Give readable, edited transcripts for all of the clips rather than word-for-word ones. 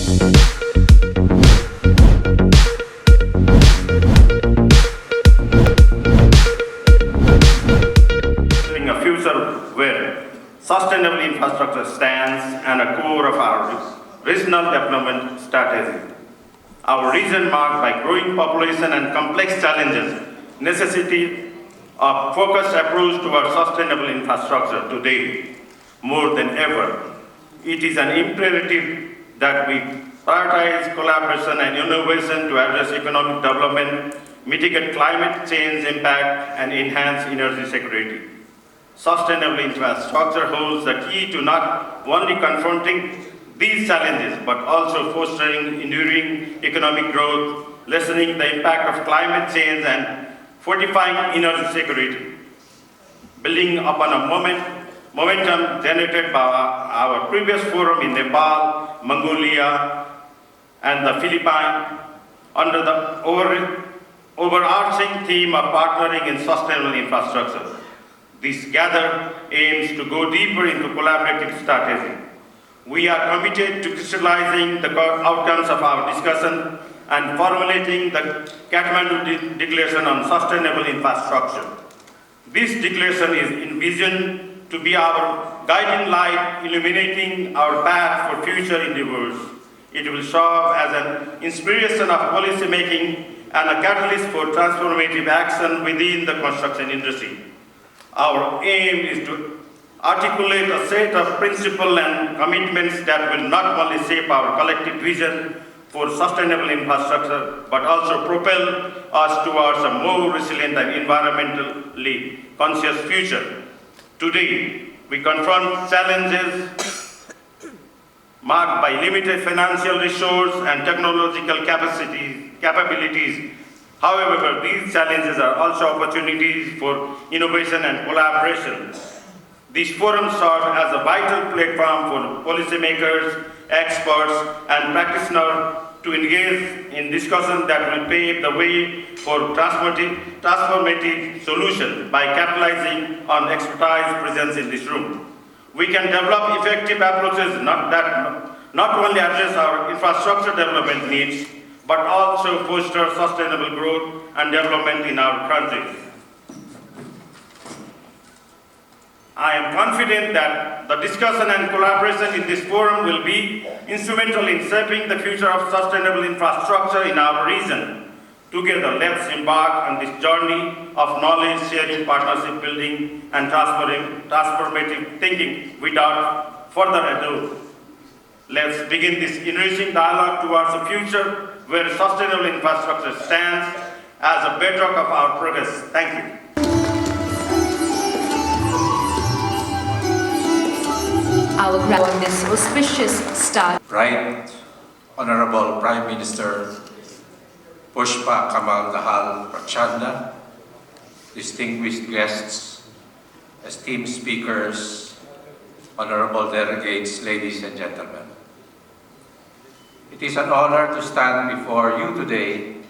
A future where sustainable infrastructure stands at the core of our regional development strategy. Our region marked by growing population and complex challenges necessity a focused approach towards sustainable infrastructure today more than ever. It is an imperative that we prioritize collaboration and innovation to address economic development, mitigate climate change impact, and enhance energy security. Sustainable infrastructure holds the key to not only confronting these challenges, but also fostering enduring economic growth, lessening the impact of climate change, and fortifying energy security. Building upon a momentum generated by our previous forum in Nepal, Mongolia, and the Philippines, under the overarching theme of partnering in sustainable infrastructure. This gather aims to go deeper into collaborative strategy. We are committed to crystallizing the outcomes of our discussion and formulating the Kathmandu Declaration on Sustainable Infrastructure. This declaration is envisioned to be our guiding light, illuminating our path for future endeavors. It will serve as an inspiration of policy making and a catalyst for transformative action within the construction industry. Our aim is to articulate a set of principles and commitments that will not only shape our collective vision for sustainable infrastructure, but also propel us towards a more resilient and environmentally conscious future. Today, we confront challenges marked by limited financial resources and technological capabilities. However, these challenges are also opportunities for innovation and collaboration. This forum serves as a vital platform for policymakers, experts, and practitioners to engage in discussions that will pave the way for transformative solutions by capitalizing on expertise present in this room. We can develop effective approaches that not only address our infrastructure development needs, but also foster sustainable growth and development in our country. I am confident that the discussion and collaboration in this forum will be instrumental in shaping the future of sustainable infrastructure in our region. Together, let's embark on this journey of knowledge sharing, partnership building, and transformative thinking. Without further ado, let's begin this enriching dialogue towards a future where sustainable infrastructure stands as a bedrock of our progress. Thank you. I'll grab on this auspicious start. Right Honorable Prime Minister Pushpa Kamal Dahal Prachanda, distinguished guests, esteemed speakers, honorable delegates, ladies and gentlemen. It is an honor to stand before you today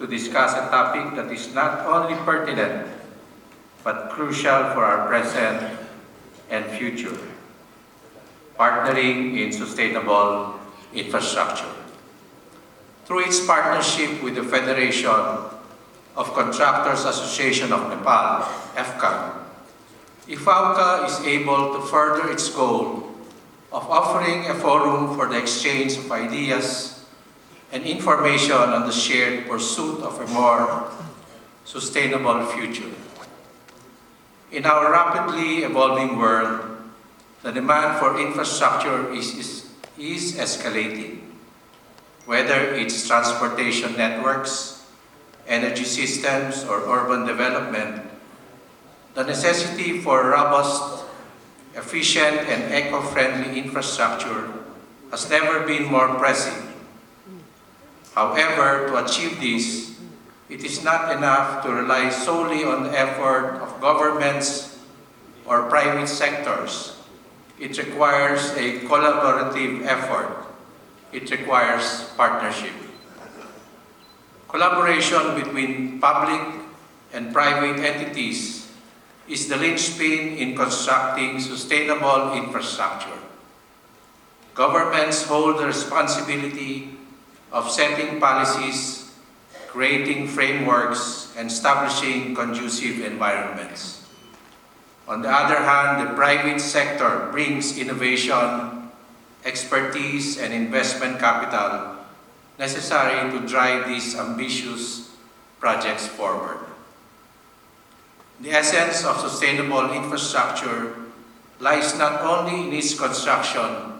to discuss a topic that is not only pertinent, but crucial for our present and future: partnering in sustainable infrastructure. Through its partnership with the Federation of Contractors Association of Nepal, FCAN, IFAWCA is able to further its goal of offering a forum for the exchange of ideas and information on the shared pursuit of a more sustainable future. In our rapidly evolving world, the demand for infrastructure is escalating, whether it's transportation networks, energy systems, or urban development. The necessity for robust, efficient, and eco-friendly infrastructure has never been more pressing. However, to achieve this, it is not enough to rely solely on the effort of governments or private sectors. It requires a collaborative effort. It requires partnership. Collaboration between public and private entities is the linchpin in constructing sustainable infrastructure. Governments hold the responsibility of setting policies, creating frameworks, and establishing conducive environments. On the other hand, the private sector brings innovation, expertise, and investment capital necessary to drive these ambitious projects forward. The essence of sustainable infrastructure lies not only in its construction,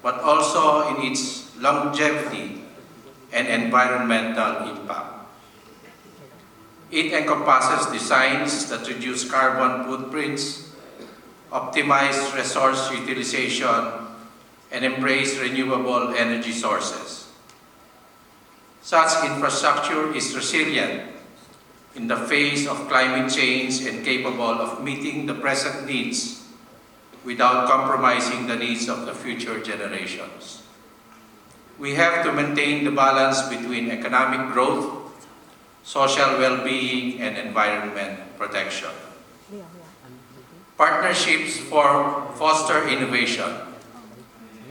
but also in its longevity and environmental impact. It encompasses designs that reduce carbon footprints, optimize resource utilization, and embrace renewable energy sources. Such infrastructure is resilient in the face of climate change and capable of meeting the present needs without compromising the needs of the future generations. We have to maintain the balance between economic growth, social well-being, and environment protection. Partnerships foster innovation.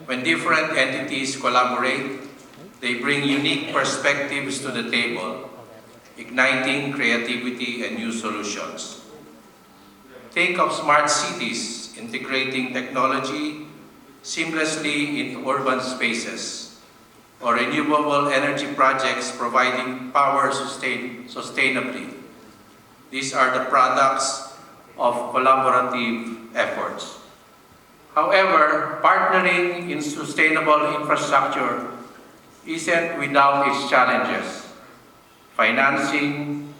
When different entities collaborate, they bring unique perspectives to the table, igniting creativity and new solutions. Think of smart cities integrating technology seamlessly in urban spaces, or renewable energy projects providing power sustainably. These are the products of collaborative efforts. However, partnering in sustainable infrastructure isn't without its challenges. Financing,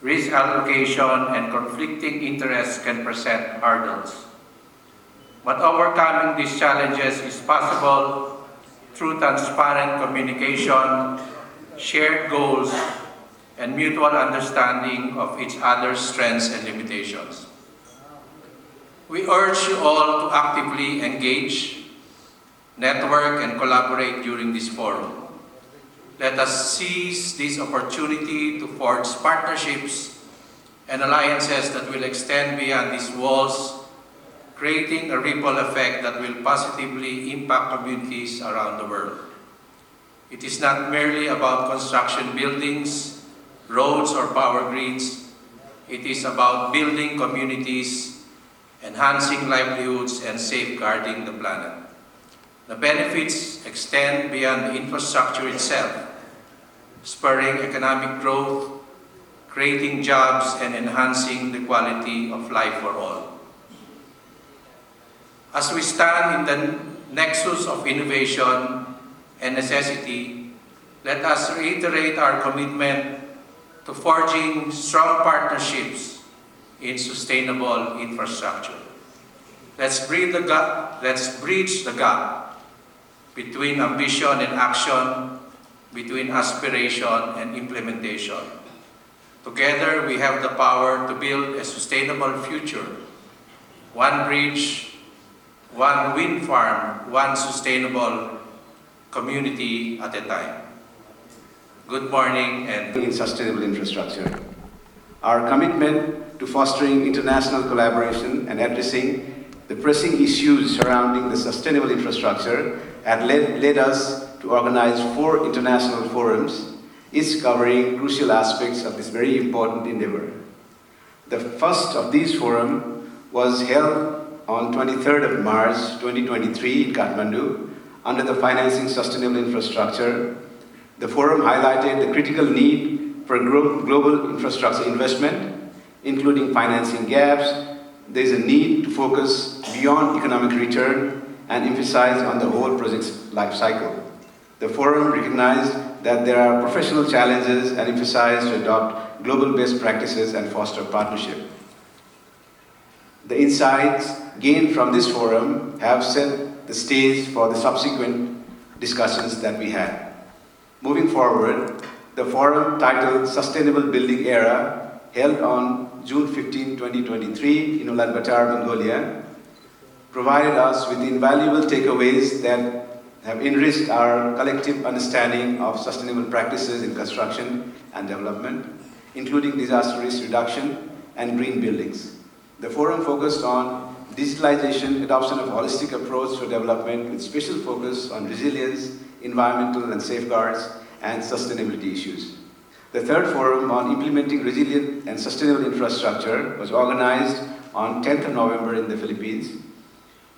risk allocation, and conflicting interests can present hurdles. But overcoming these challenges is possible through transparent communication, shared goals, and mutual understanding of each other's strengths and limitations. We urge you all to actively engage, network, and collaborate during this forum. Let us seize this opportunity to forge partnerships and alliances that will extend beyond these walls, creating a ripple effect that will positively impact communities around the world. It is not merely about construction buildings, roads, or power grids. It is about building communities, enhancing livelihoods, and safeguarding the planet. The benefits extend beyond the infrastructure itself, spurring economic growth, creating jobs, and enhancing the quality of life for all. As we stand in the nexus of innovation and necessity, let us reiterate our commitment to forging strong partnerships in sustainable infrastructure. Let's bridge the gap between ambition and action, between aspiration and implementation. Together, we have the power to build a sustainable future. One bridge, one wind farm, one sustainable community at a time. Good morning and in sustainable infrastructure. Our commitment to fostering international collaboration and addressing the pressing issues surrounding the sustainable infrastructure had led us to organize 4 international forums, each covering crucial aspects of this very important endeavor. The first of these forums was held on 23rd of March 2023 in Kathmandu under the Financing Sustainable Infrastructure. The forum highlighted the critical need for global infrastructure investment, including financing gaps. There is a need to focus beyond economic return and emphasize on the whole project's life cycle. The forum recognized that there are professional challenges and emphasized to adopt global best practices and foster partnership. The insights gained from this forum have set the stage for the subsequent discussions that we had. Moving forward, the forum titled Sustainable Building Era, held on June 15, 2023 in Ulaanbaatar, Mongolia, provided us with invaluable takeaways that have enriched our collective understanding of sustainable practices in construction and development, including disaster risk reduction and green buildings. The forum focused on digitalization, adoption of holistic approach to development with special focus on resilience, environmental and safeguards, and sustainability issues. The third forum on implementing resilient and sustainable infrastructure was organized on 10th of November in the Philippines.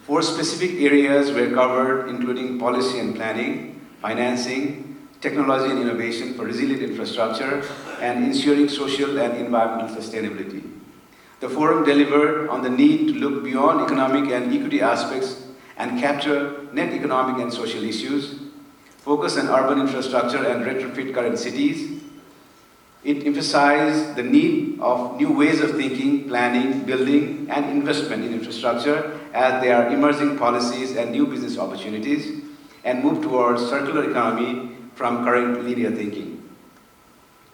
4 specific areas were covered, including policy and planning, financing, technology and innovation for resilient infrastructure, and ensuring social and environmental sustainability. The forum delivered on the need to look beyond economic and equity aspects and capture net economic and social issues, focus on urban infrastructure and retrofit current cities. It emphasized the need of new ways of thinking, planning, building, and investment in infrastructure as they are emerging policies and new business opportunities, and move towards circular economy from current linear thinking.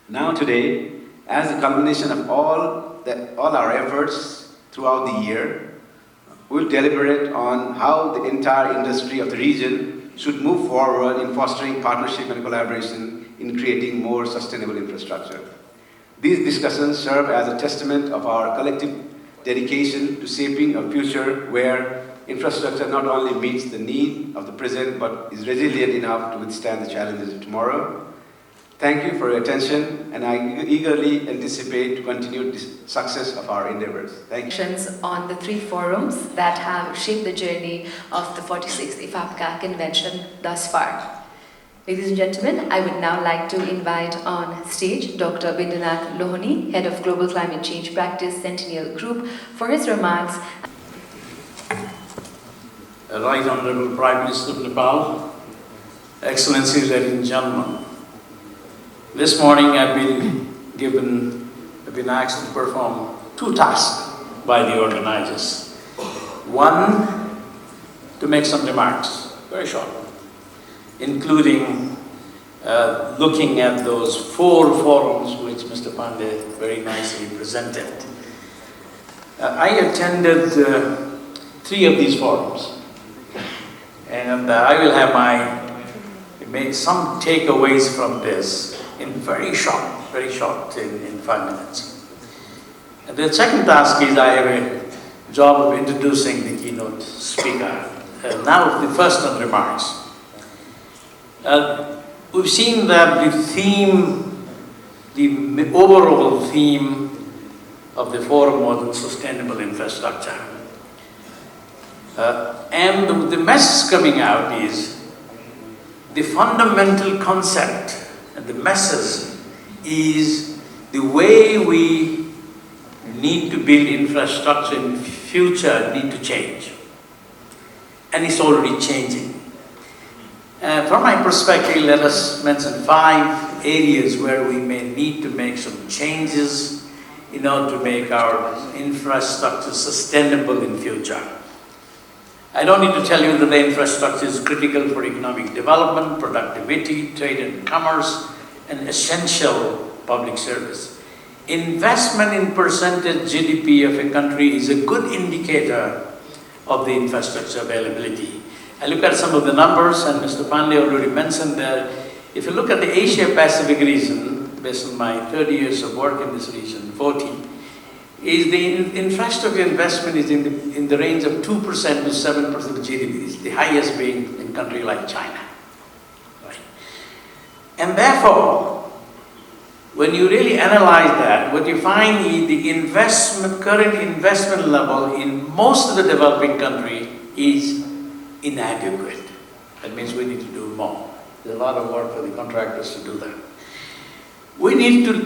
Now today, as a culmination of all our efforts throughout the year, we'll deliberate on how the entire industry of the region should move forward in fostering partnership and collaboration in creating more sustainable infrastructure. These discussions serve as a testament of our collective dedication to shaping a future where infrastructure not only meets the need of the present but is resilient enough to withstand the challenges of tomorrow. Thank you for your attention, and I eagerly anticipate continued success of our endeavors. Thank you. On the 3 forums that have shaped the journey of the 46th IFAPCA convention thus far. Ladies and gentlemen, I would now like to invite on stage Dr. Bindunath Lohani, Head of Global Climate Change Practice Centennial Group, for his remarks. Right Honorable Prime Minister of Nepal, Excellencies, ladies and gentlemen, this morning I've been asked to perform 2 tasks by the organizers. One, to make some remarks, very short, including looking at those 4 forums which Mr. Pandey very nicely presented. I attended 3 of these forums, and I will have made some takeaways from this in very short, in 5 minutes. And the second task is I have a job of introducing the keynote speaker. Now the first on remarks. We've seen that the overall theme of the forum was sustainable infrastructure. And the message coming out is the fundamental concept, and the message is the way we need to build infrastructure in the future need to change. And it's already changing. From my perspective, let us mention 5 areas where we may need to make some changes in order to make our infrastructure sustainable in future. I don't need to tell you that the infrastructure is critical for economic development, productivity, trade and commerce, and essential public service. Investment in percentage GDP of a country is a good indicator of the infrastructure availability. I look at some of the numbers, and Mr. Pandey already mentioned that if you look at the Asia-Pacific region, based on my 30 years of work in this region, 40, is the infrastructure investment is in the range of 2% to 7% of GDP, the highest being in a country like China. Right? And therefore, when you really analyze that, what you find is the current investment level in most of the developing country is inadequate. That means we need to do more. There's a lot of work for the contractors to do that.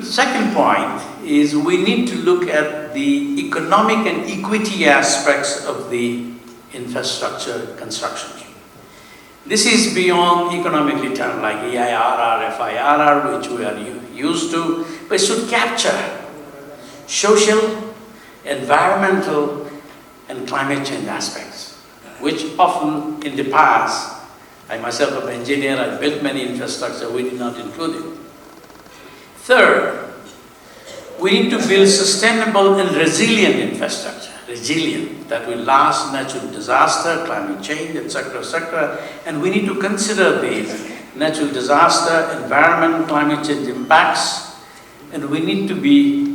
Second point is we need to look at the economic and equity aspects of the infrastructure construction. This is beyond economically termed like EIRR, FIRR, which we are used to, but it should capture social, environmental, and climate change aspects, which often in the past, I myself am an engineer, I built many infrastructure, we did not include it. Third, we need to build sustainable and resilient infrastructure, that will last natural disaster, climate change, etc., and we need to consider these natural disaster, environment, climate change impacts, and we need to be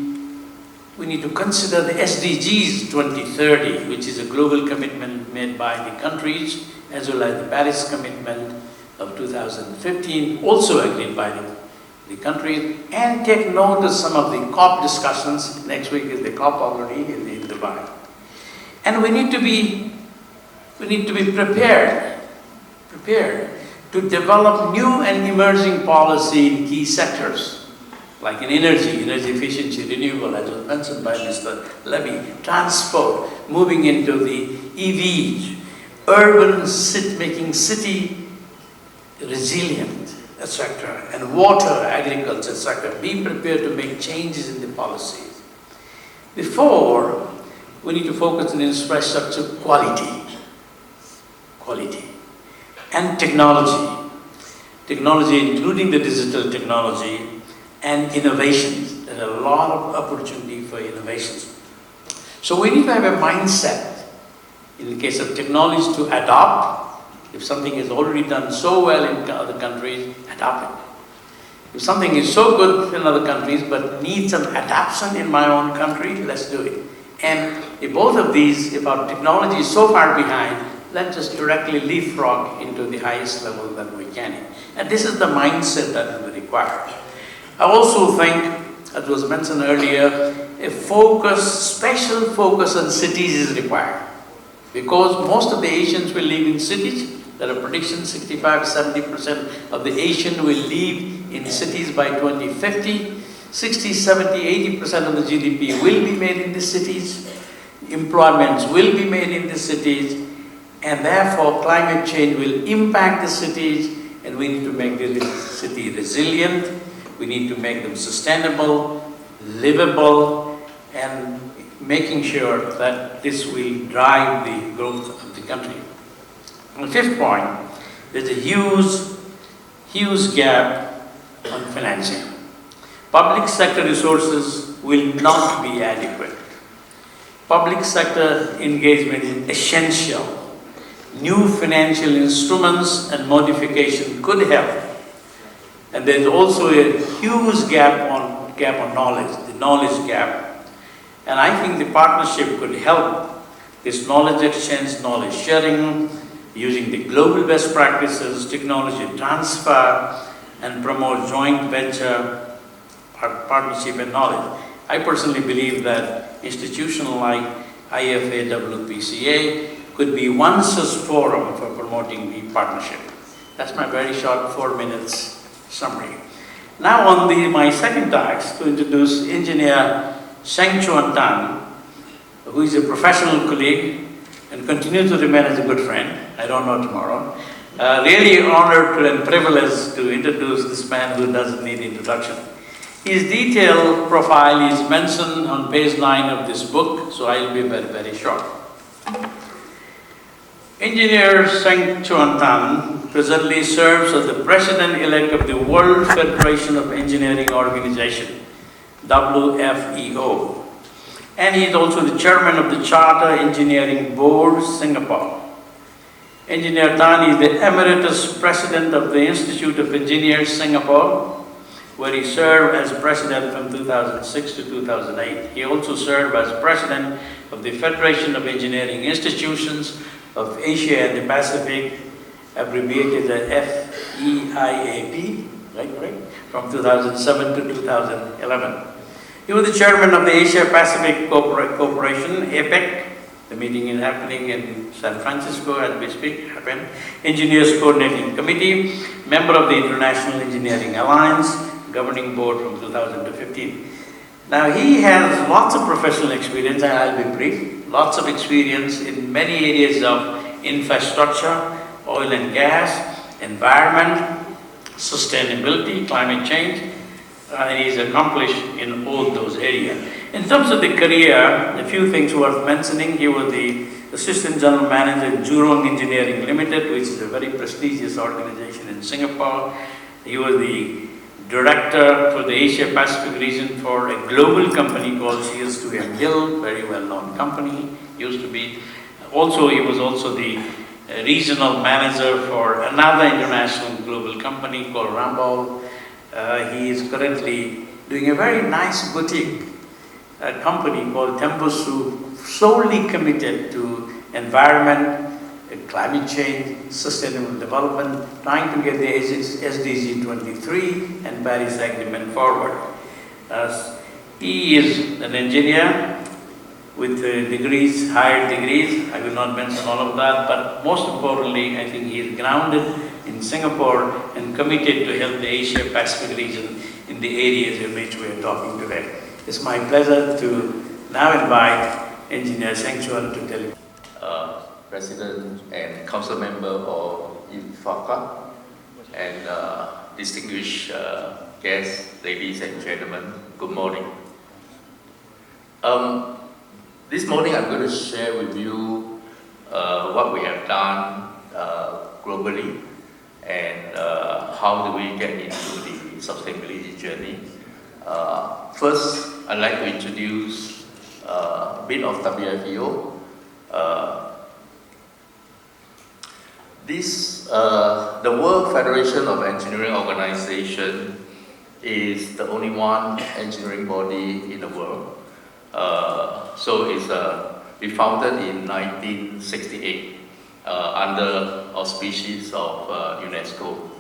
we need to consider the SDGs 2030, which is a global commitment made by the countries, as well as the Paris commitment of 2015, also agreed by the countries, and take note of some of the COP discussions. Next week is the COP already in Dubai. And we need to be prepared to develop new and emerging policy in key sectors, like in energy efficiency, renewable, as was mentioned by Mr. Levy, transport, moving into the EVs, urban making city resilient, etc., and water, agriculture, etc. Be prepared to make changes in the policies. Before, we need to focus on infrastructure quality, and technology, including the digital technology, and innovations. There's a lot of opportunity for innovations. So we need to have a mindset, in the case of technology, to adopt. If something is already done so well in other countries, adopt it. If something is so good in other countries but needs some adaptation in my own country, let's do it. And if both of these, if our technology is so far behind, let's just directly leapfrog into the highest level that we can. And this is the mindset that will be required. I also think, as was mentioned earlier, a special focus on cities is required. Because most of the Asians will live in cities. There are predictions 65-70% of the Asian will live in cities by 2050. 60, 70, 80% of the GDP will be made in the cities. Employments will be made in the cities. And therefore, climate change will impact the cities, and we need to make the city resilient. We need to make them sustainable, livable, and making sure that this will drive the growth of the country. On the fifth point, there's a huge gap on financing. Public sector resources will not be adequate. Public sector engagement is essential. New financial instruments and modification could help. And there's also a huge gap on knowledge, the knowledge gap. And I think the partnership could help this knowledge exchange, knowledge sharing, using the global best practices, technology transfer, and promote joint venture partnership and knowledge. I personally believe that institutions like IFA, WPCA could be one such forum for promoting the partnership. That's my very short 4 minutes summary. Now on my second task, to introduce Engineer Seng Chuan Tan, who is a professional colleague and continues to remain as a good friend. I don't know tomorrow. Really honored and privileged to introduce this man who doesn't need introduction. His detailed profile is mentioned on page 9 of this book, so I'll be very, very short. Engineer Seng Chuan Tan presently serves as the President-elect of the World Federation of Engineering Organization, WFEO. And he is also the chairman of the Charter Engineering Board, Singapore. Engineer Tan is the Emeritus President of the Institute of Engineers, Singapore, where he served as president from 2006 to 2008. He also served as president of the Federation of Engineering Institutions of Asia and the Pacific, abbreviated as FEIAP, right? From 2007 to 2011. He was the chairman of the Asia Pacific Cooperation, APEC. The meeting is happening in San Francisco as we speak, Engineers Coordinating Committee, member of the International Engineering Alliance, governing board from 2000 to 15. Now he has lots of professional experience, and I'll be brief, lots of experience in many areas of infrastructure, oil and gas, environment, sustainability, climate change. He's accomplished in all those areas. In terms of the career, a few things worth mentioning. He was the Assistant General Manager in Jurong Engineering Limited, which is a very prestigious organization in Singapore. He was the Director for the Asia Pacific region for a global company called CS2M Hill, very well-known company, used to be. Also, he was also the regional manager for another international global company called Rambo. He is currently doing a very nice boutique a company called Temposu, solely committed to environment, climate change, sustainable development, trying to get the SDG 23 and Paris Agreement forward. He is an engineer with degrees, higher degrees. I will not mention all of that, but most importantly, I think he is grounded in Singapore and committed to help the Asia-Pacific region in the areas in which we are talking today. It's my pleasure to now invite Engineer Seng Chuan to tell you. President and Council Member of IFACA, and distinguished guests, ladies and gentlemen, good morning. This morning I'm going to share with you what we have done globally and how do we get into the sustainability journey. First, I'd like to introduce a bit of WFEO. The World Federation of Engineering Organization is the only one engineering body in the world. So it's we founded in 1968 under auspices of UNESCO.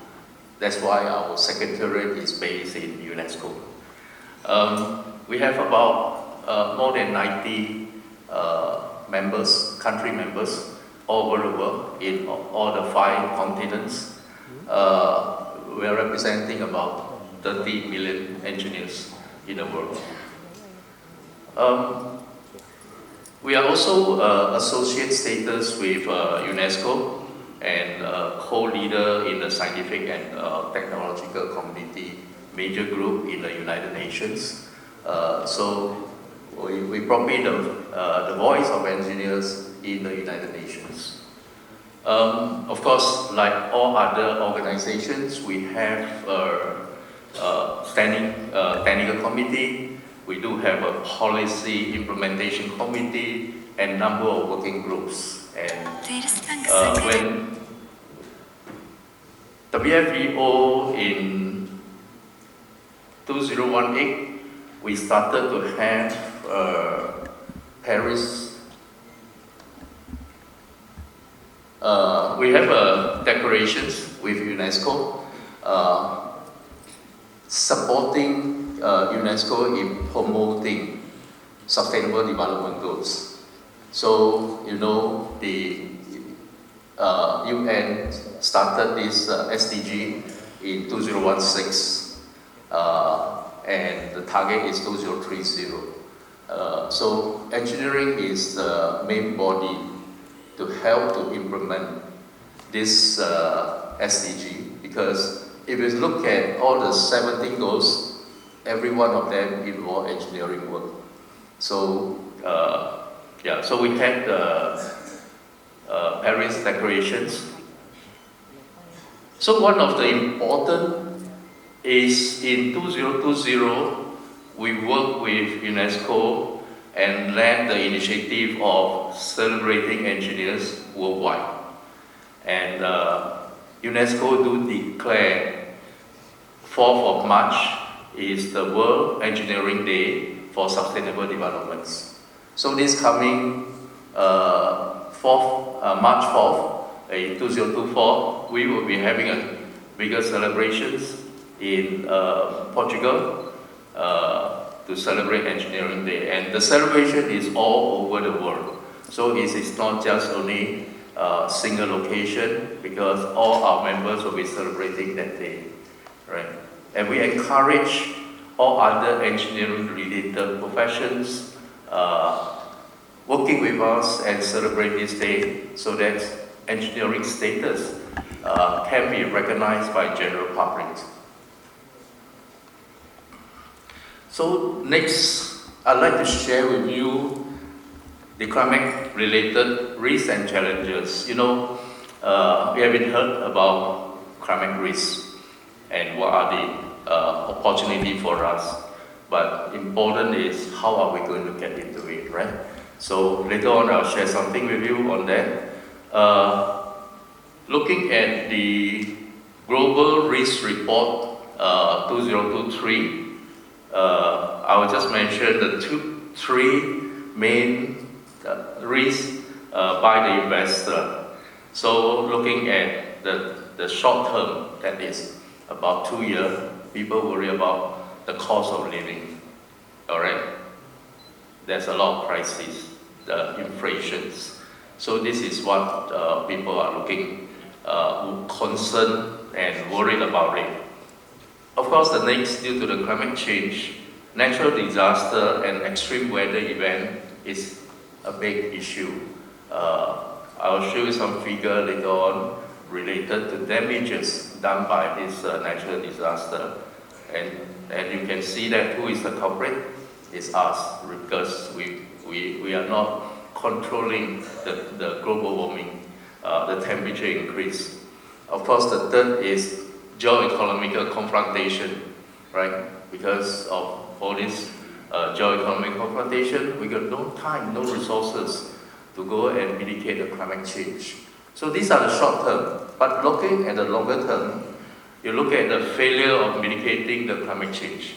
That's why our secretariat is based in UNESCO. We have about more than 90 country members all over the world in all the 5 continents. We are representing about 30 million engineers in the world. We are also associate status with UNESCO and co-leader in the scientific and technological community major group in the United Nations. So we probably the voice of engineers in the United Nations. Of course, like all other organizations, we have a standing technical committee. We do have a policy implementation committee and number of working groups. And when WFEO in 2018, we started to have Paris. We have declarations with UNESCO supporting UNESCO in promoting sustainable development goals. So, you know, the UN started this SDG in 2016, and the target is 2030. So engineering is the main body to help to implement this SDG, because if you look at all the 17 goals, every one of them involve engineering work. So so we had the Paris declarations. So one of the important is in 2020, we work with UNESCO and led the initiative of celebrating engineers worldwide. And UNESCO do declare 4th of March is the World Engineering Day for Sustainable Developments. So this coming March 4th, in 2024, we will be having a bigger celebrations in Portugal to celebrate Engineering Day. And the celebration is all over the world. So it is not just only a single location, because all our members will be celebrating that day, right? And we encourage all other engineering-related professions working with us and celebrate this day so that engineering status can be recognized by general public. So next, I'd like to share with you the climate-related risks and challenges. You know, we have been heard about climate risks and what are the opportunities for us. But important is how are we going to get into it, right? So later on, I'll share something with you on that. Looking at the Global Risk Report 2023, I will just mention the three main risks by the investor. So looking at the short term, that is about 2 years, people worry about the cost of living. All right, there's a lot of crises, the inflations. So this is what people are looking concerned and worried about it. Of course, the next, due to the climate change, natural disaster and extreme weather event is a big issue. I'll show you some figure later on related to damages done by this natural disaster. And you can see that who is the culprit? It's us, because we are not controlling the global warming, the temperature increase. Of course, the third is geo-economical confrontation, right? Because of all this geo-economic confrontation, we got no time, no resources to go and mitigate the climate change. So these are the short term, but looking at the longer term, you look at the failure of mitigating the climate change.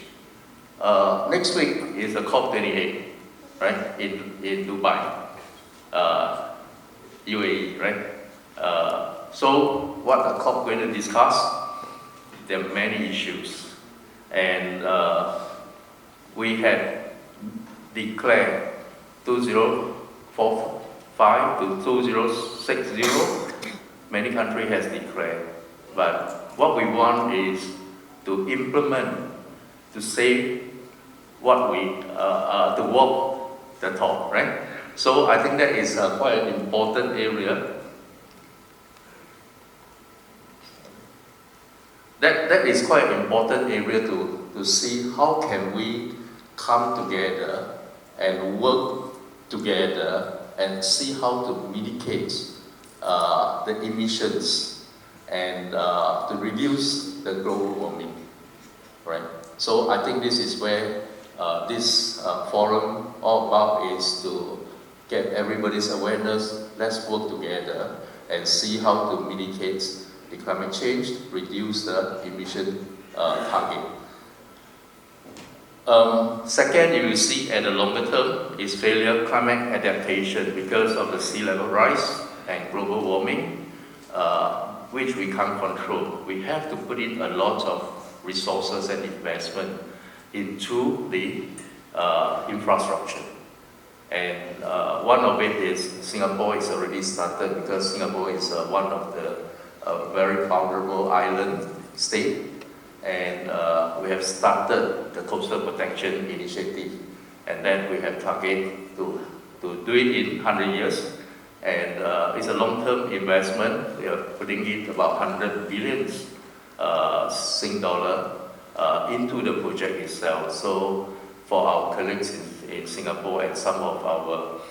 Next week is the COP28, right, in Dubai, UAE, right? So what are COP going to discuss? There are many issues, and we had declared 2045 to 2060. Many countries has declared, but what we want is to implement, to say what we to walk the talk, right? So I think that is quite an important area. That is quite an important area to see how can we come together and work together and see how to mitigate the emissions and to reduce the global warming, right? So I think this is where this forum all about is to get everybody's awareness. Let's work together and see how to mitigate the climate change, reduce the emission target. Second, you will see at the longer term is failure climate adaptation because of the sea level rise and global warming, which we can't control. We have to put in a lot of resources and investment into the infrastructure. And one of it is Singapore is already started because Singapore is one of the very vulnerable island state. And we have started the coastal protection initiative. And then we have target to do it in 100 years. And it's a long-term investment. We are putting in about 100 billion Sing dollar into the project itself. So for our colleagues in Singapore and some of our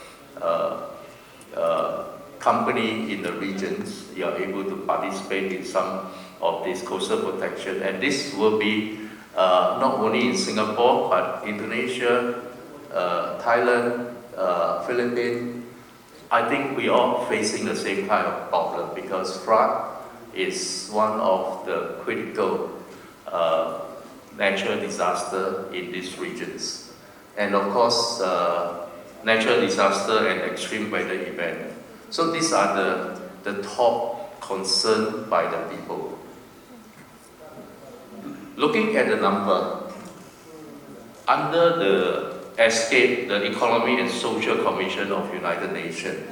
company in the regions, you are able to participate in some of this coastal protection. And this will be not only in Singapore, but Indonesia, Thailand, Philippines. I think we are facing the same kind of problem because flood is one of the critical natural disaster in these regions. And of course, natural disaster and extreme weather event. So these are the top concern by the people. Looking at the number, under the ESCAPE, the Economic and Social Commission of United Nations,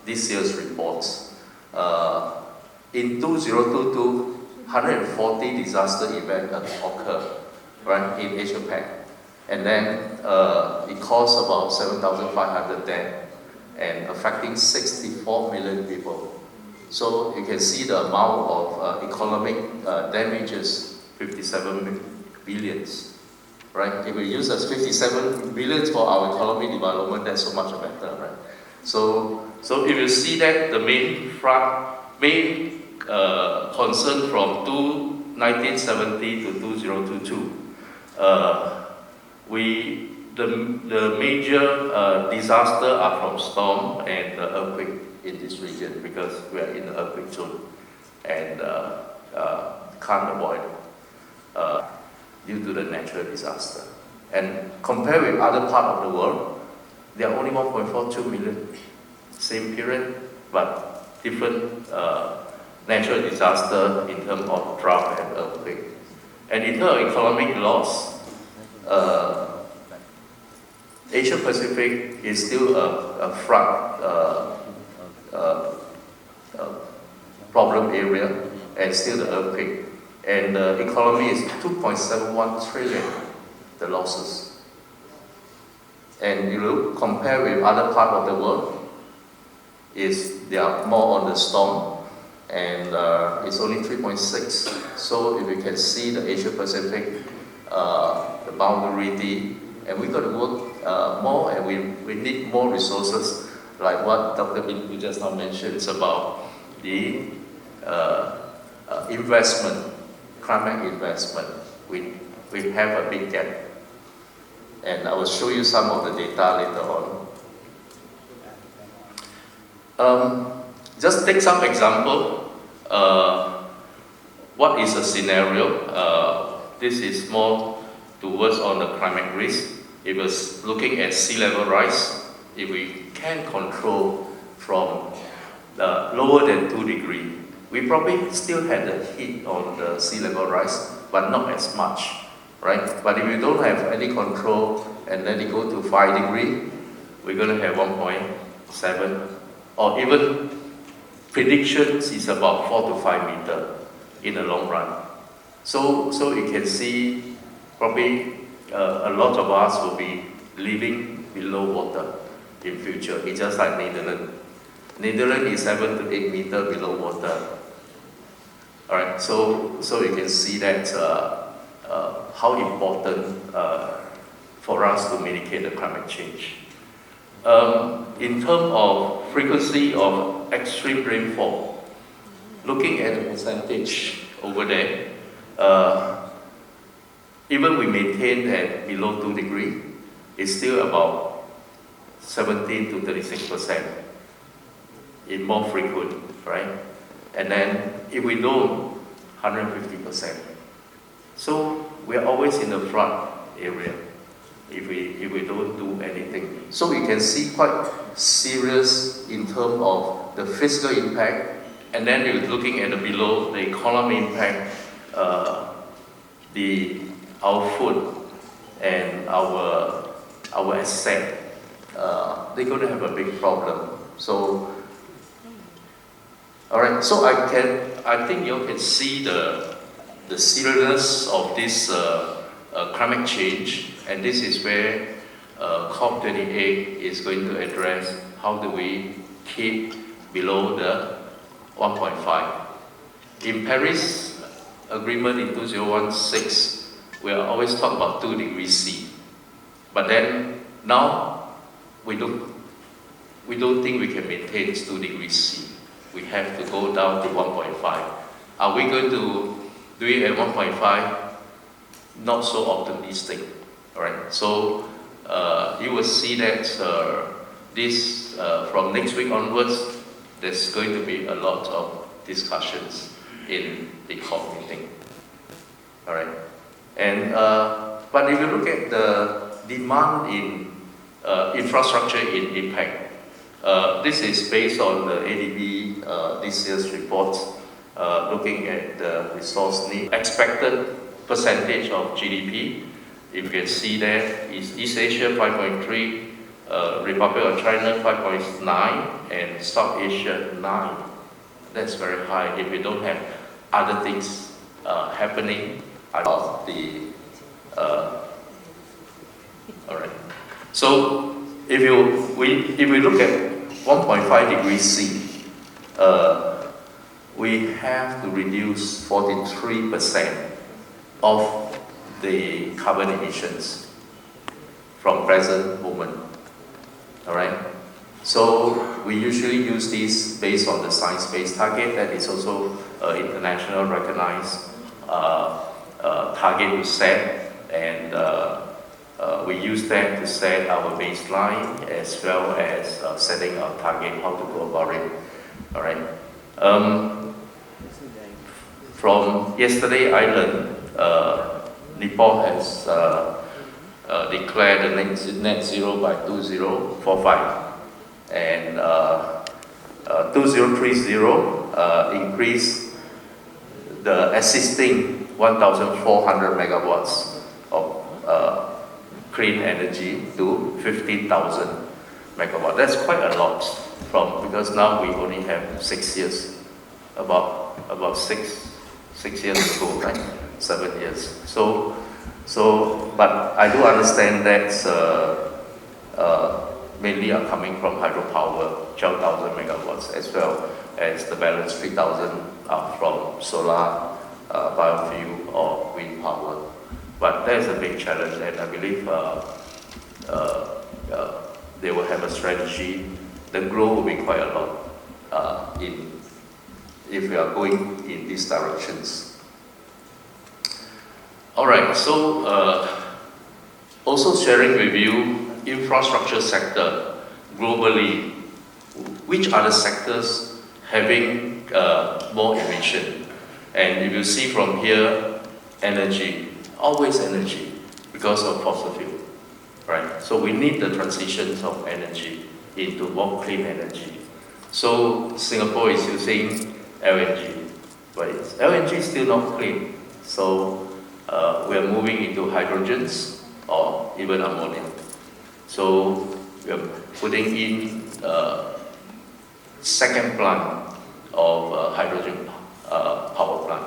this year's reports, in 2022, 140 disaster events occurred, right, in Asia Pac. And then it caused about 7,500 deaths and affecting 64 million people. So you can see the amount of economic damages, 57 billions, right? If we use as 57 billions for our economic development, that's so much better, right? So if you see that the main concern from 1970 to 2022, the major disaster are from storm and the earthquake in this region because we are in the earthquake zone and can't avoid due to the natural disaster. And compared with other part of the world, there are only 1.42 million. Same period, but different natural disaster in terms of drought and earthquake. And in terms of economic loss, Asia Pacific is still a flood problem area, and still the earthquake. And the economy is 2.71 trillion, the losses. And you look, compare with other part of the world, they are more on the storm, and it's only 3.6. So if you can see the Asia Pacific, the boundary, and we got to work more, and we need more resources, like what Dr. Bindu just now mentioned. It's about the investment, climate investment. We have a big gap, and I will show you some of the data later on. Just take some example. What is a scenario? This is more towards on the climate risk. It was looking at sea level rise. If we can control from lower than 2 degrees, we probably still had a hit on the sea level rise, but not as much, right? But if you don't have any control and then you go to 5 degrees, we're going to have 1.7, or even predictions is about 4 to 5 meters in the long run. So you can see probably a lot of us will be living below water in future. It's just like Netherlands. Netherlands is 7 to 8 meters below water. All right, so you can see that how important for us to mitigate the climate change. In terms of frequency of extreme rainfall, looking at the percentage over there, even we maintain at below 2 degrees, it's still about 17 to 36% in more frequent, right? And then if we don't, 150%. So we're always in the flood area if we don't do anything. So we can see quite serious in terms of the physical impact, and then you're looking at the below, the economic impact, our food and our asset, they're going to have a big problem. So, all right. So I think you can see the seriousness of this climate change, and this is where COP28 is going to address how do we keep below the 1.5. In Paris Agreement in 2016, we always talk about 2 degrees C, but then now we don't think we can maintain 2 degrees C. We have to go down to 1.5. Are we going to do it at 1.5? Not so optimistic. All right. So you will see that this from next week onwards, there's going to be a lot of discussions in the COP meeting. All right. And but if you look at the demand in infrastructure in impact, this is based on the ADB this year's report, looking at the resource need, expected percentage of GDP. If you can see there, is East Asia 5.3, Republic of China 5.9, and South Asia 9. That's very high if we don't have other things happening. About the all right. So if we look at 1.5 degrees C, we have to reduce 43% of the carbon emissions from present moment. All right. So we usually use this based on the science-based target that is also international recognized target we set, and we use that to set our baseline as well as setting our target, how to go about it. All right. From yesterday, I learned Nepal has declare the net zero by 2045, and 2030 increase the existing 1,400 megawatts of clean energy to 15,000 megawatts. That's quite a lot because now we only have 6 years, about six years ago, right? 7 years. But I do understand that mainly are coming from hydropower, 12,000 megawatts, as well as the balance 3,000 are from solar, biofuel, or wind power. But there's a big challenge, and I believe they will have a strategy. The growth will be quite a lot if we are going in these directions. All right, so also sharing with you, infrastructure sector globally, which are the sectors having more emission? And if you see from here, energy, always energy, because of fossil fuel, right? So we need the transitions of energy into more clean energy. So Singapore is using LNG, but LNG is still not clean. So we are moving into hydrogens or even ammonia. So we are putting in second plant of hydrogen power plant.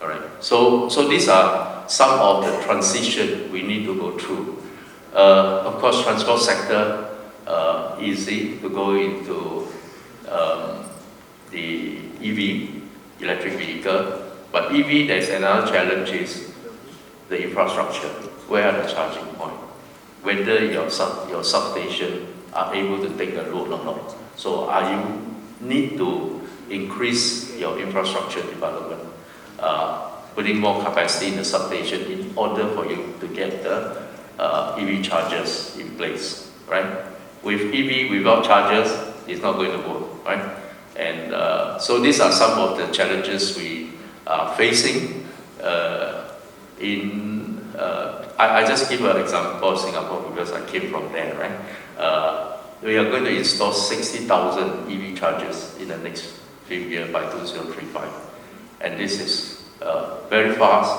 All right. So these are some of the transition we need to go through. Of course, transport sector, easy to go into the EV, electric vehicle. But EV, there's another challenge is the infrastructure. Where are the charging points? Whether your substation are able to take the load or not. So you need to increase your infrastructure development, putting more capacity in the substation in order for you to get the EV chargers in place, right? With EV without chargers, it's not going to work, right? And so these are some of the challenges we are facing I just give an example of Singapore because I came from there, right? We are going to install 60,000 EV chargers in the next few years by 2035. And this is very fast,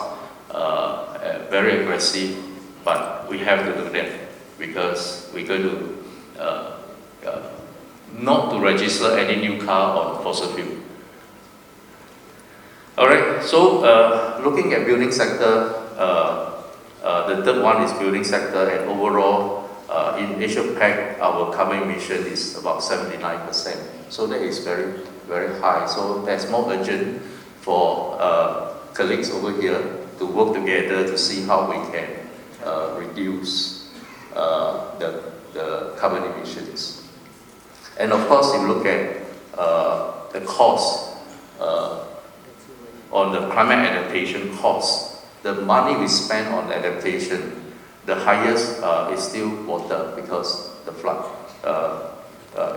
very aggressive, but we have to do that because we're going to not to register any new car on fossil fuel. All right, so looking at building sector, the third one is building sector, and overall in Asia Pac, our carbon emission is about 79%. So that is very, very high. So that's more urgent for colleagues over here to work together to see how we can reduce the carbon emissions. And of course, if you look at the cost on the climate adaptation cost, the money we spend on adaptation, the highest is still water because the flood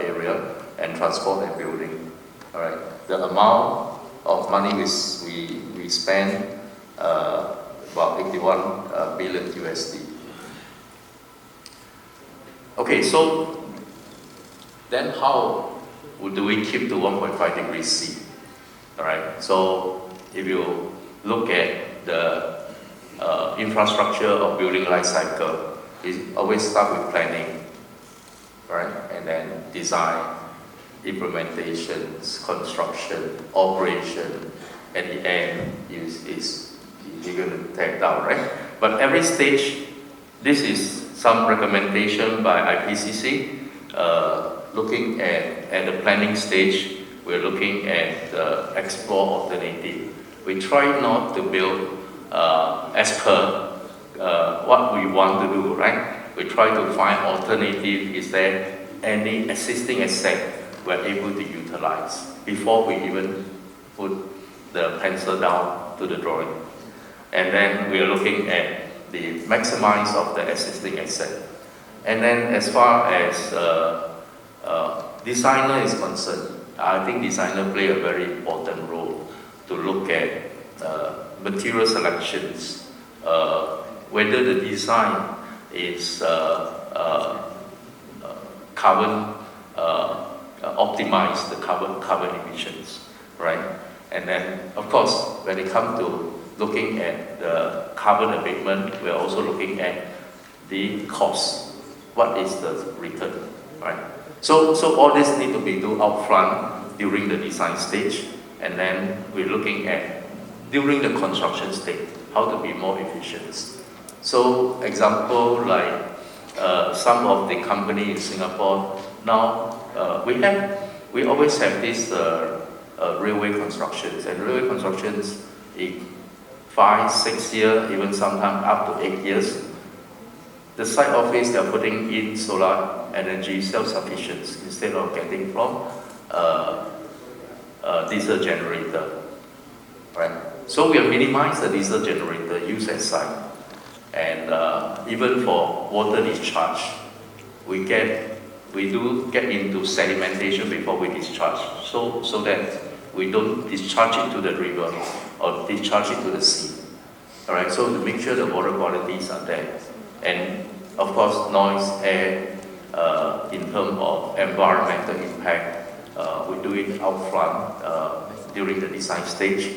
area and transport and building. All right, the amount of money we spend about 81 billion USD. Okay, so then how do we keep to 1.5 degrees C? All right, so if you look at the infrastructure of building life cycle, it always start with planning, right? And then design, implementations, construction, operation. At the end is you're going to tear down, right? But every stage, this is some recommendation by IPCC. Looking at the planning stage, we're looking at explore alternative. We try not to build as per what we want to do, right? We try to find alternative. Is there any existing asset we're able to utilize before we even put the pencil down to the drawing? And then we are looking at the maximize of the existing asset. And then as far as designer is concerned, I think designer play a very important role to look at material selections, whether the design is carbon optimize the carbon emissions, right? And then, of course, when it comes to looking at the carbon abatement, we're also looking at the cost. What is the return, right? So all this need to be done upfront during the design stage, and then we're looking at during the construction stage how to be more efficient. So, example like some of the company in Singapore now we always have this railway constructions, and railway constructions in 5, 6 years, even sometimes up to 8 years. The site office they are putting in solar energy self-sufficiency instead of getting from diesel generator, right? So we have minimized the diesel generator use at site, and even for water discharge, we do get into sedimentation before we discharge, so that we don't discharge it to the river or discharge it to the sea. All right, so to make sure the water qualities are there, and of course noise, air, in terms of environmental impact, we do it upfront during the design stage.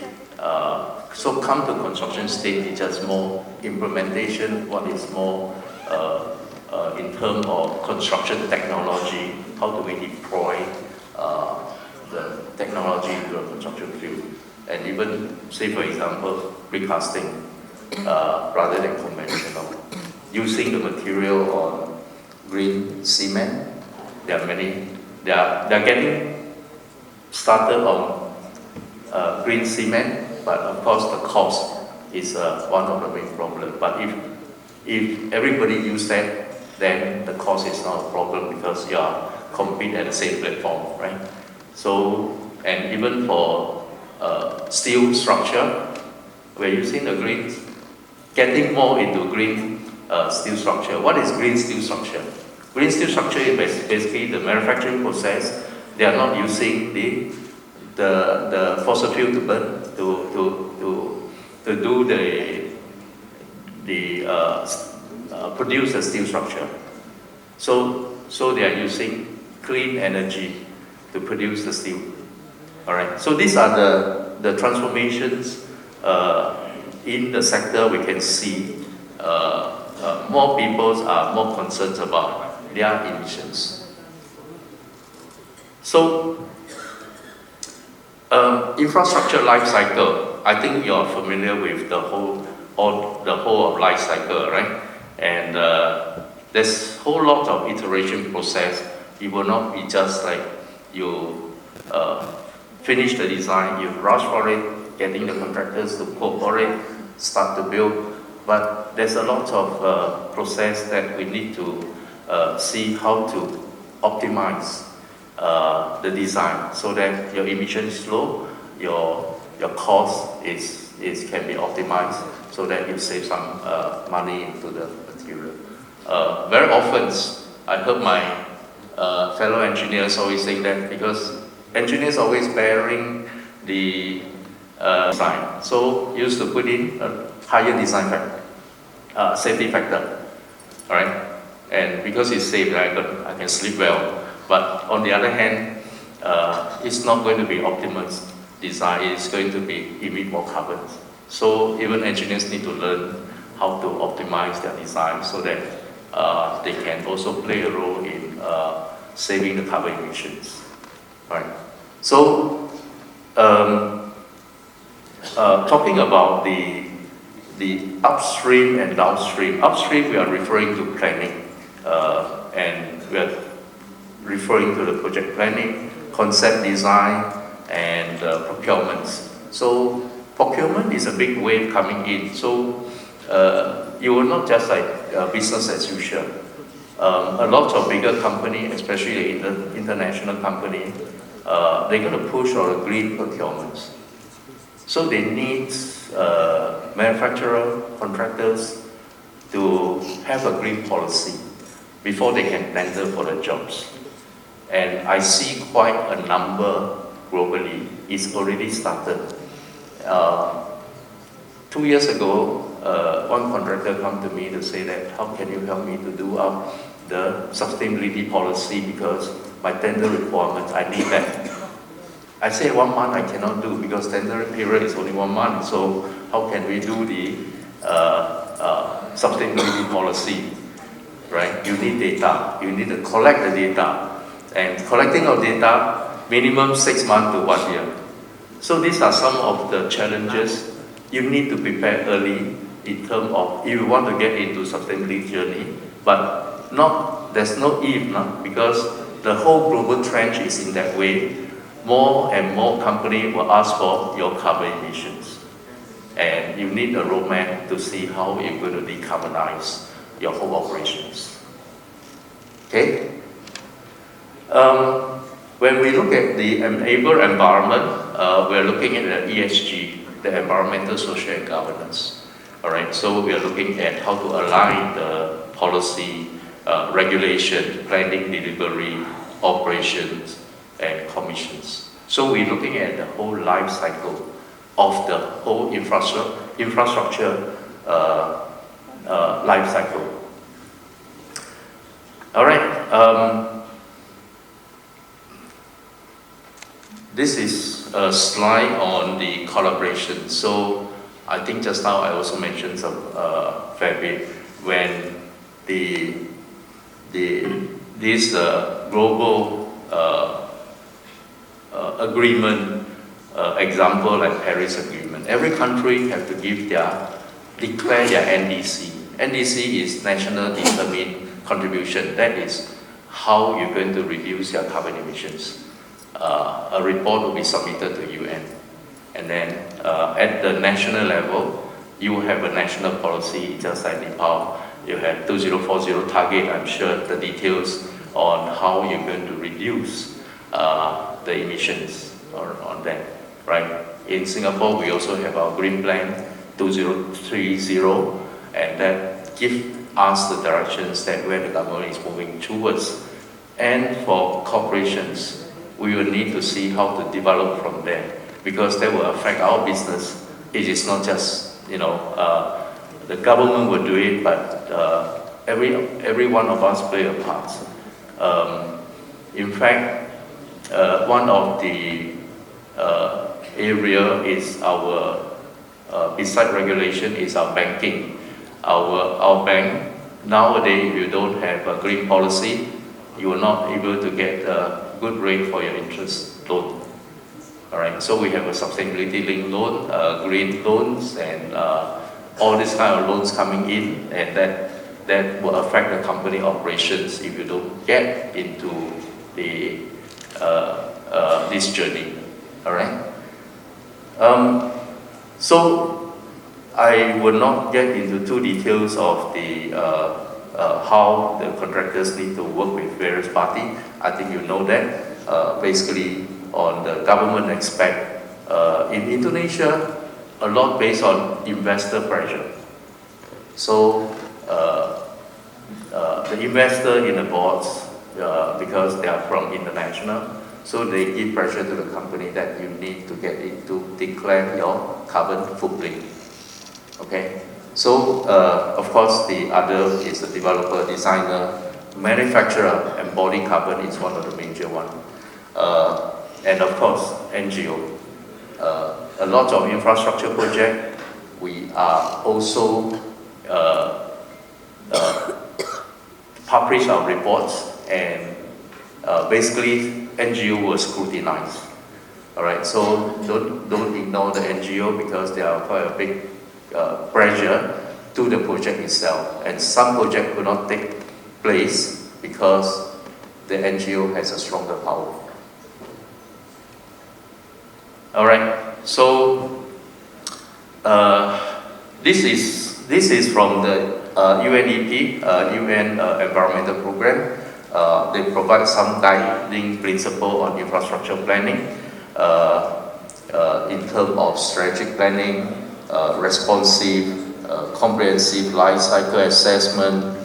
So come to construction stage, it's just more implementation. What is more in terms of construction technology? How do we deploy the technology into the construction field? And even, say for example, recasting rather than conventional. Using the material on green cement. There are many. They are getting started on green cement, but of course the cost is one of the main problems. But if everybody use that, then the cost is not a problem because you are compete at the same platform, right? So, and even for steel structure, we're using the green, getting more into green steel structure. What is green steel structure? Green steel structure is basically the manufacturing process. They are not using the fossil fuel to burn to do produce the steel structure. So they are using clean energy to produce the steel. All right. So these are the transformations in the sector. We can see more people are more concerned about their emissions. So infrastructure life cycle. I think you are familiar with the whole of life cycle, right? And there's whole lot of iteration process. It will not be just like you finish the design, you rush for it, getting the contractors to cooperate, start to build. But there's a lot of process that we need to see how to optimize the design so that your emission is low, your cost can be optimized so that you save some money into the material. Very often, I heard my fellow engineers always say that because engineers always bearing the design, so used to put in a higher design factor, safety factor, all right? And because it's safe, I can sleep well. But on the other hand, it's not going to be optimal design. It's going to be emit more carbon. So even engineers need to learn how to optimize their design so that they can also play a role in saving the carbon emissions. Right. So talking about the upstream and downstream. Upstream, we are referring to planning, and we are referring to the project planning, concept design, and procurement. So procurement is a big wave coming in. So you will not just like business as usual. A lot of bigger companies, especially the international company, they're going to push on green procurement. So they need manufacturer, contractors to have a green policy before they can tender for the jobs. And I see quite a number globally. It's already started to 2 years ago, one contractor come to me to say that, how can you help me to do up the sustainability policy because my tender requirements, I need that. I say 1 month I cannot do because tendering period is only 1 month. So how can we do the sustainability policy, right? You need data. You need to collect the data. And collecting of data, minimum 6 months to 1 year. So these are some of the challenges you need to prepare early in terms of if you want to get into sustainability journey, but there's no if, no? Because the whole global trend is in that way. More and more companies will ask for your carbon emissions. And you need a roadmap to see how you're going to decarbonize your whole operations. Okay? When we look at the enable environment, we're looking at the ESG, the environmental, social, and governance. All right, so we are looking at how to align the policy, regulation, planning, delivery, operations, and commissions. So we're looking at the whole life cycle of the whole infrastructure life cycle. All right. This is a slide on the collaboration. So I think just now I also mentioned some fair bit when this global agreement, example like Paris Agreement. Every country have to declare their NDC. NDC is National Determined Contribution. That is how you're going to reduce your carbon emissions. A report will be submitted to UN. And then at the national level, you have a national policy, just like Nepal. You have 2040 target, I'm sure the details on how you're going to reduce the emissions on that, right? In Singapore, we also have our Green Plan 2030, and that gives us the directions that where the government is moving towards. And for corporations, we will need to see how to develop from there, because that will affect our business. It is not just, the government will do it, but every one of us play a part. In fact, one of the area is our, beside regulation, is our banking. Our bank, nowadays, if you don't have a green policy, you are not able to get a good rate for your interest loan. All right, so we have a sustainability linked loan, green loans, and all these kind of loans coming in, and that will affect the company operations if you don't get into the this journey. All right. So I will not get into too details of the how the contractors need to work with various parties. I think you know that. Basically, on the government aspect, in Indonesia, a lot based on investor pressure. So the investor in the boards, because they are from international, so they give pressure to the company that you need to get into declare your carbon footprint. Okay. So, of course, the other is the developer, designer, manufacturer, and body carbon is one of the major ones. And of course, NGO. A lot of infrastructure project, we are also publish our reports, and basically NGO will scrutinize. All right, so don't ignore the NGO because they are quite a big pressure to the project itself, and some project will not take place because the NGO has a stronger power. All right, so this is from the UNEP, UN Environmental Program. They provide some guiding principle on infrastructure planning in terms of strategic planning, responsive, comprehensive life cycle assessment,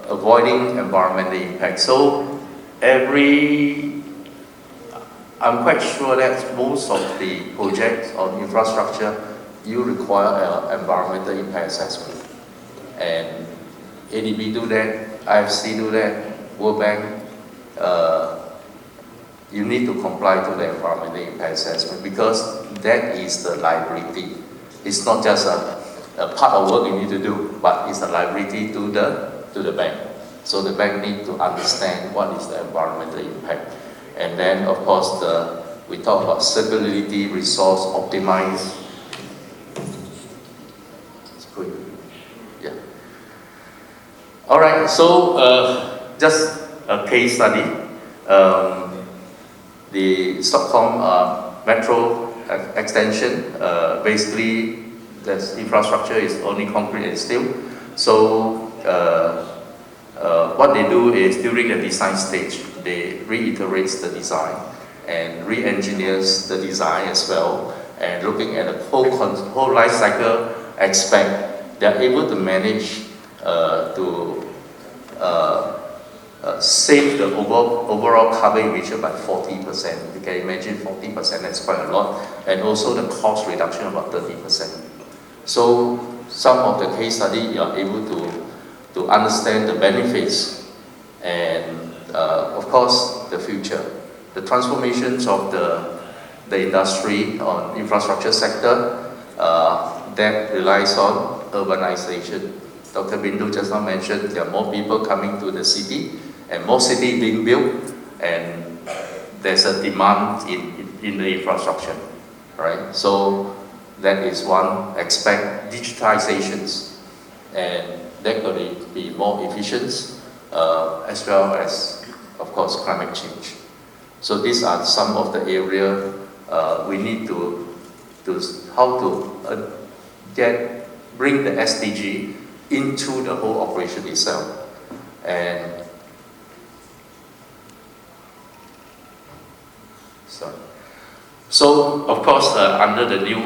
avoiding environmental impact. So I'm quite sure that most of the projects on infrastructure you require an environmental impact assessment. And ADB do that, IFC do that, World Bank, you need to comply to the environmental impact assessment because that is the liability. It's not just a part of work you need to do, but it's a liability to the bank. So the bank need to understand what is the environmental impact. And then of course we talk about circularity, resource optimize. It's good. Yeah. All right, so just a case study. The Stockholm Metro extension, basically the infrastructure is only concrete and steel. So what they do is during the design stage, they reiterate the design and re-engineers the design as well, and looking at the whole life cycle aspect, they are able to manage to save the overall carbon emission by 40%. You can imagine 40%, that's quite a lot, and also the cost reduction about 30%. So some of the case study you are able to understand the benefits and of course the future. The transformations of the industry on infrastructure sector that relies on urbanization. Dr. Bindu just now mentioned there are more people coming to the city and more city being built, and there's a demand in the infrastructure, right? So that is one aspect, digitizations, and that could be more efficient as well as, of course, climate change. So these are some of the area we need to how to bring the SDG into the whole operation itself. And so of course, under the new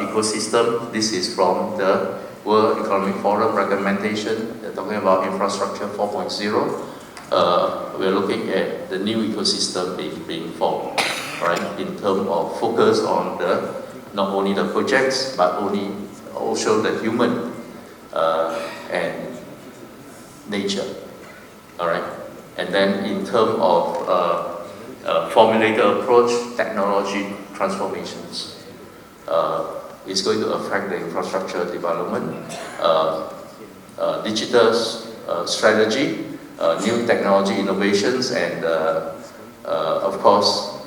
ecosystem, this is from the World Economic Forum recommendation. They're talking about infrastructure 4.0. We're looking at the new ecosystem being formed, right? In terms of focus on not only the projects, but also the human and nature, all right? And then in terms of formulated approach, technology transformations, is going to affect the infrastructure development, digital strategy, new technology innovations, and of course,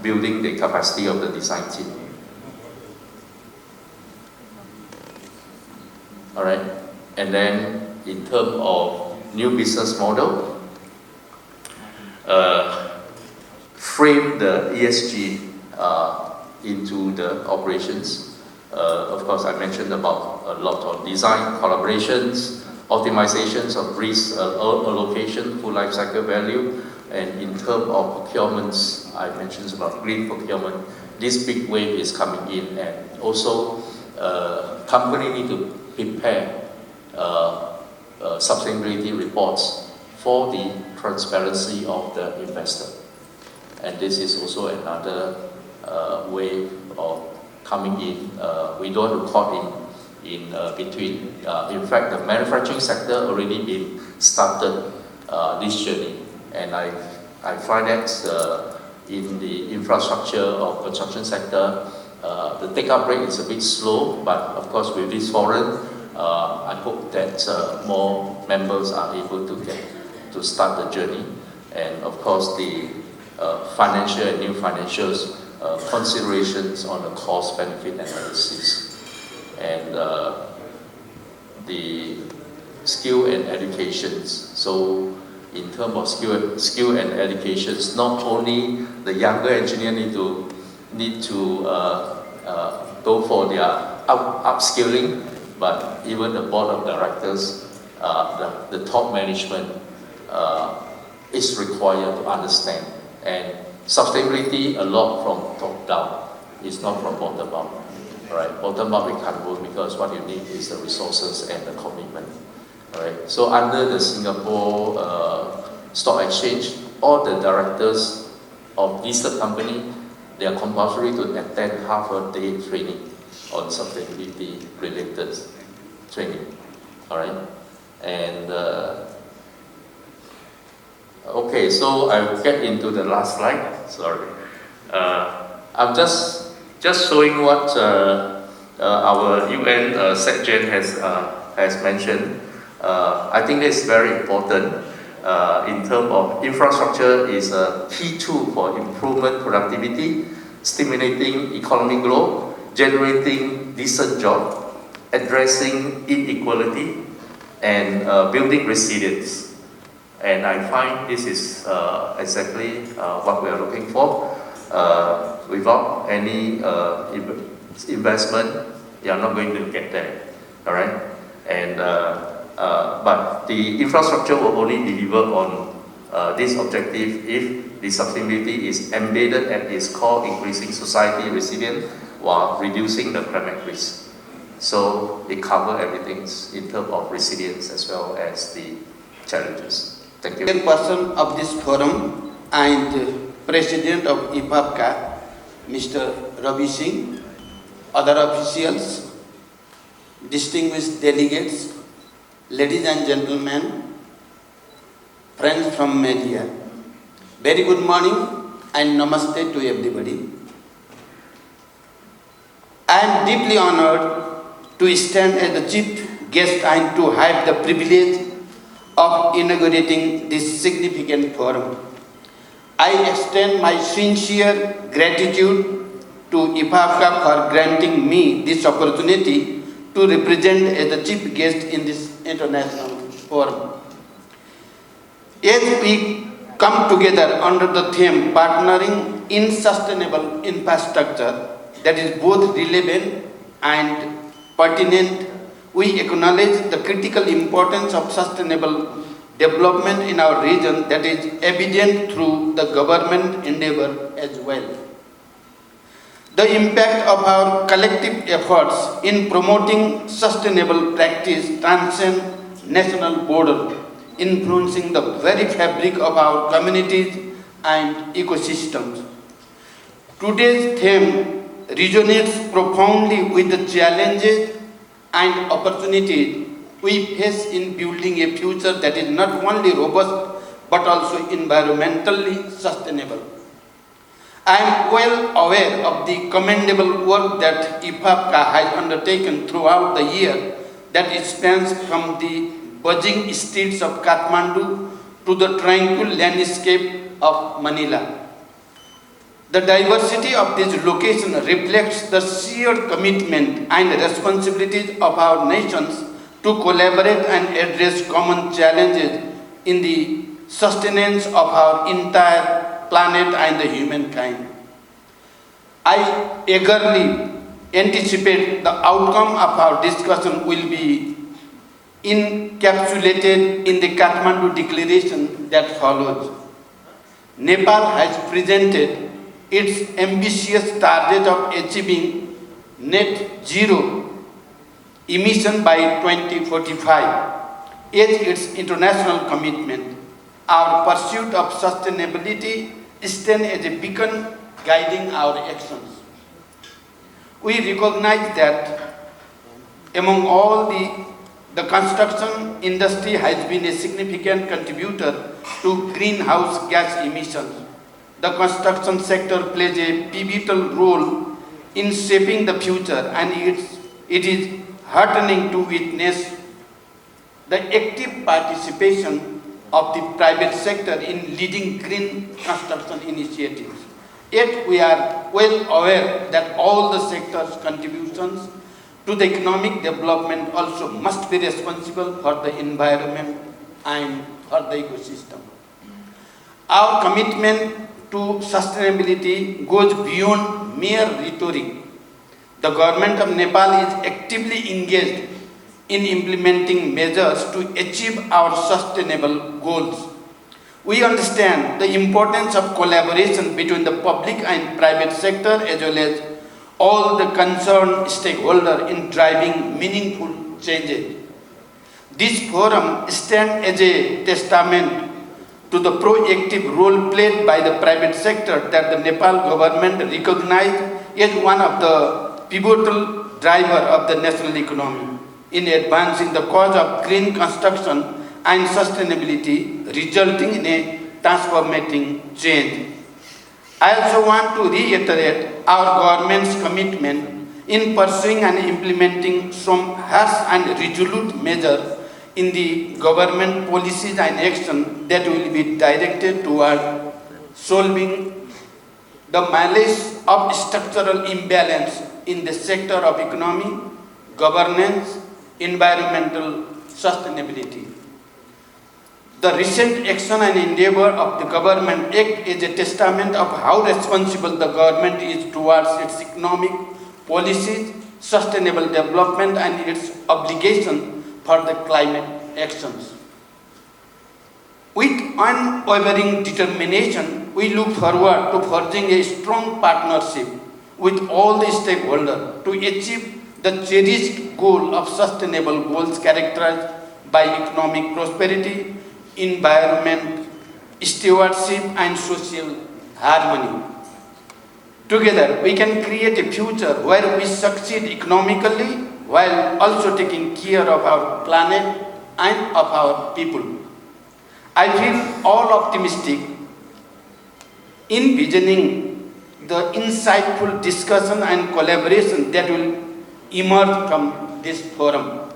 building the capacity of the design team. All right, and then in terms of new business model, frame the ESG into the operations. Of course, I mentioned about a lot of design, collaborations, optimizations of risk allocation, full life cycle value, and in terms of procurements, I mentioned about green procurement. This big wave is coming in, and also company need to prepare sustainability reports for the transparency of the investor. And this is also another wave of coming in. We don't want to caught in between. In fact, the manufacturing sector already been started this journey, and I find that in the infrastructure or construction sector, the take-up rate is a bit slow, but of course with this forum, I hope that more members are able to start the journey, and of course the financial and new financials considerations on the cost-benefit analysis, and the skill and educations. So in terms of skill and educations, not only the younger engineer need to go for their upskilling, but even the board of directors, the top management is required to understand. And sustainability, a lot from top down, it's not from bottom up. Right? Bottom up we can't work because what you need is the resources and the commitment. Right? So under the Singapore Stock Exchange, all the directors of listed company, they are compulsory to attend half a day training on sustainability related training. All right, and okay, so I'll get into the last slide. Sorry, I'm just showing what our UN SecGen has mentioned. I think it's very important in terms of infrastructure is a key tool for improvement productivity, stimulating economic growth, generating decent jobs, addressing inequality, and building resilience. And I find this is exactly what we are looking for. Without any investment, you are not going to get there. All right, and but the infrastructure will only deliver on this objective if the sustainability is embedded at its core, increasing society resilience while reducing the climate risk. So it covers everything in terms of resilience as well as the challenges. Thank you. Chairperson of this forum and President of IPAPCA, Mr. Ravi Singh, other officials, distinguished delegates, ladies and gentlemen, friends from media, very good morning and namaste to everybody. I am deeply honored to stand as the chief guest and to have the privilege of inaugurating this significant forum. I extend my sincere gratitude to IPAPCA for granting me this opportunity to represent as the chief guest in this international forum. As we come together under the theme Partnering in Sustainable Infrastructure that is both relevant and pertinent, we acknowledge the critical importance of sustainable development in our region that is evident through the government endeavor as well. The impact of our collective efforts in promoting sustainable practice transcends national borders, influencing the very fabric of our communities and ecosystems. Today's theme resonates profoundly with the challenges and opportunities we face in building a future that is not only robust but also environmentally sustainable. I am well aware of the commendable work that IPAPCA has undertaken throughout the year that it spans from the buzzing streets of Kathmandu to the tranquil landscape of Manila. The diversity of this location reflects the sheer commitment and responsibilities of our nations to collaborate and address common challenges in the sustenance of our entire planet and the humankind. I eagerly anticipate the outcome of our discussion will be encapsulated in the Kathmandu Declaration that follows. Nepal has presented its ambitious target of achieving net zero emission by 2045 as its international commitment. Our pursuit of sustainability stands as a beacon guiding our actions. We recognize that among all the construction industry has been a significant contributor to greenhouse gas emissions. The construction sector plays a pivotal role in shaping the future, and it is heartening to witness the active participation of the private sector in leading green construction initiatives. Yet we are well aware that all the sector's contributions to the economic development also must be responsible for the environment and for the ecosystem. Our commitment to sustainability goes beyond mere rhetoric. The government of Nepal is actively engaged in implementing measures to achieve our sustainable goals. We understand the importance of collaboration between the public and private sector as well as all the concerned stakeholders in driving meaningful changes. This forum stands as a testament to the proactive role played by the private sector that the Nepal government recognized as one of the pivotal driver of the national economy in advancing the cause of green construction and sustainability, resulting in a transformating change. I also want to reiterate our government's commitment in pursuing and implementing some harsh and resolute measures in the government policies and action that will be directed toward solving the malaise of structural imbalance in the sector of economy, governance, environmental sustainability. The recent action and endeavor of the government act is a testament of how responsible the government is towards its economic policies, sustainable development, and its obligation for the climate actions. With unwavering determination, we look forward to forging a strong partnership with all the stakeholders to achieve the cherished goal of sustainable goals characterized by economic prosperity, environment, stewardship, and social harmony. Together, we can create a future where we succeed economically while also taking care of our planet and of our people. I feel all optimistic in envisioning the insightful discussion and collaboration that will emerge from this forum.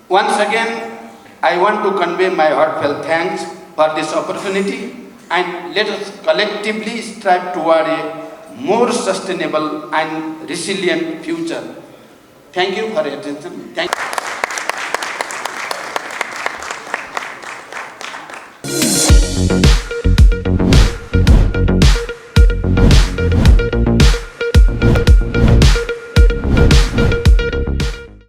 Once again, I want to convey my heartfelt thanks for this opportunity, and let us collectively strive toward a more sustainable and resilient future. Thank you for your attention. Thank you.